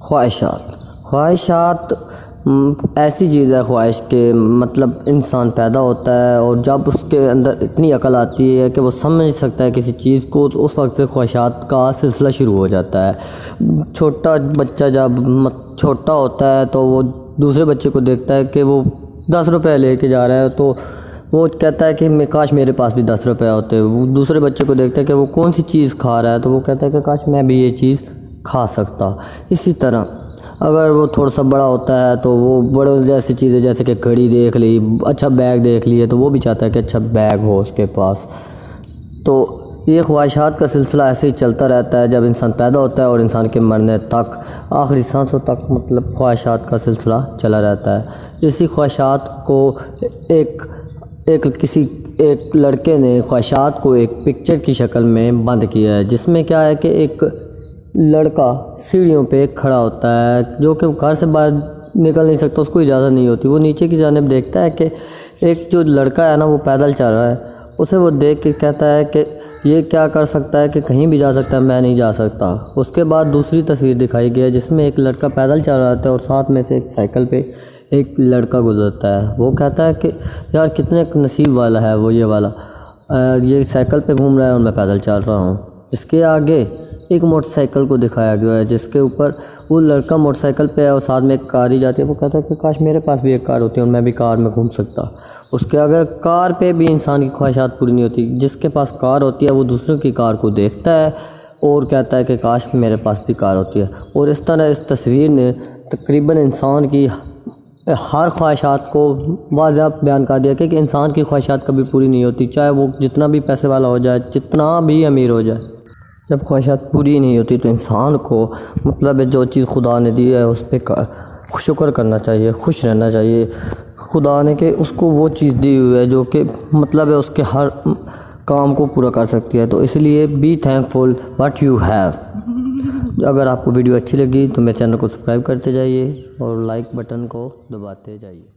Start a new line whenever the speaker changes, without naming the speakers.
خواہشات ایسی چیز ہے، خواہش کے مطلب انسان پیدا ہوتا ہے اور جب اس کے اندر اتنی عقل آتی ہے کہ وہ سمجھ سکتا ہے کسی چیز کو، تو اس وقت سے خواہشات کا سلسلہ شروع ہو جاتا ہے۔ چھوٹا بچہ جب چھوٹا ہوتا ہے تو وہ دوسرے بچے کو دیکھتا ہے کہ وہ 10 روپے لے کے جا رہا ہے، تو وہ کہتا ہے کہ کاش میرے پاس بھی 10 روپے ہوتے۔ وہ دوسرے بچے کو دیکھتا ہے کہ وہ کون سی چیز کھا رہا ہے، تو وہ کہتا ہے کہ کاش میں بھی یہ چیز کھا سکتا۔ اسی طرح اگر وہ تھوڑا سا بڑا ہوتا ہے تو وہ بڑے جیسی چیزیں جیسے کہ گھڑی دیکھ لی، اچھا بیگ دیکھ لی ہے، تو وہ بھی چاہتا ہے کہ اچھا بیگ ہو اس کے پاس۔ تو یہ خواہشات کا سلسلہ ایسے ہی چلتا رہتا ہے جب انسان پیدا ہوتا ہے اور انسان کے مرنے تک، آخری سانسوں تک مطلب خواہشات کا سلسلہ چلا رہتا ہے۔ اسی خواہشات کو ایک لڑکے نے خواہشات کو ایک پکچر کی شکل میں بند کیا ہے، جس میں کیا ہے کہ ایک لڑکا سیڑھیوں پہ کھڑا ہوتا ہے جو کہ گھر سے باہر نکل نہیں سکتا، اس کو اجازت نہیں ہوتی۔ وہ نیچے کی جانب دیکھتا ہے کہ ایک جو لڑکا ہے نا وہ پیدل چل رہا ہے، اسے وہ دیکھ کے کہتا ہے کہ یہ کیا کر سکتا ہے کہ کہیں بھی جا سکتا ہے، میں نہیں جا سکتا۔ اس کے بعد دوسری تصویر دکھائی گئی ہے جس میں ایک لڑکا پیدل چل رہا تھا اور ساتھ میں سے ایک سائیکل پہ ایک لڑکا گزرتا ہے۔ وہ کہتا ہے کہ یار کتنے نصیب والا ہے وہ، یہ والا یہ سائیکل پہ گھوم رہا ہے اور میں پیدل چل رہا ہوں۔ اس کے آگے ایک موٹر سائیکل کو دکھایا گیا ہے جس کے اوپر وہ لڑکا موٹر سائیکل پہ ہے اور ساتھ میں ایک کار ہی جاتی ہے۔ وہ کہتا ہے کہ کاش میرے پاس بھی ایک کار ہوتی اور میں بھی کار میں گھوم سکتا۔ اس کے اگر کار پہ بھی انسان کی خواہشات پوری نہیں ہوتی، جس کے پاس کار ہوتی ہے وہ دوسروں کی کار کو دیکھتا ہے اور کہتا ہے کہ کاش میرے پاس بھی کار ہوتی ہے۔ اور اس طرح اس تصویر نے تقریباً انسان کی ہر خواہشات کو واضح بیان کر دیا کہ انسان کی خواہشات کبھی پوری نہیں ہوتی، چاہے وہ جتنا بھی پیسے والا ہو جائے، جتنا بھی امیر ہو جائے۔ جب خواہشات پوری نہیں ہوتی تو انسان کو مطلب جو چیز خدا نے دی ہے اس پہ شکر کرنا چاہیے، خوش رہنا چاہیے۔ خدا نے کہ اس کو وہ چیز دی ہوئی ہے جو کہ مطلب ہے اس کے ہر کام کو پورا کر سکتی ہے، تو اس لیے be thankful what you have. اگر آپ کو ویڈیو اچھی لگی تو میرے چینل کو سبسکرائب کرتے جائیے اور لائک بٹن کو دباتے جائیے۔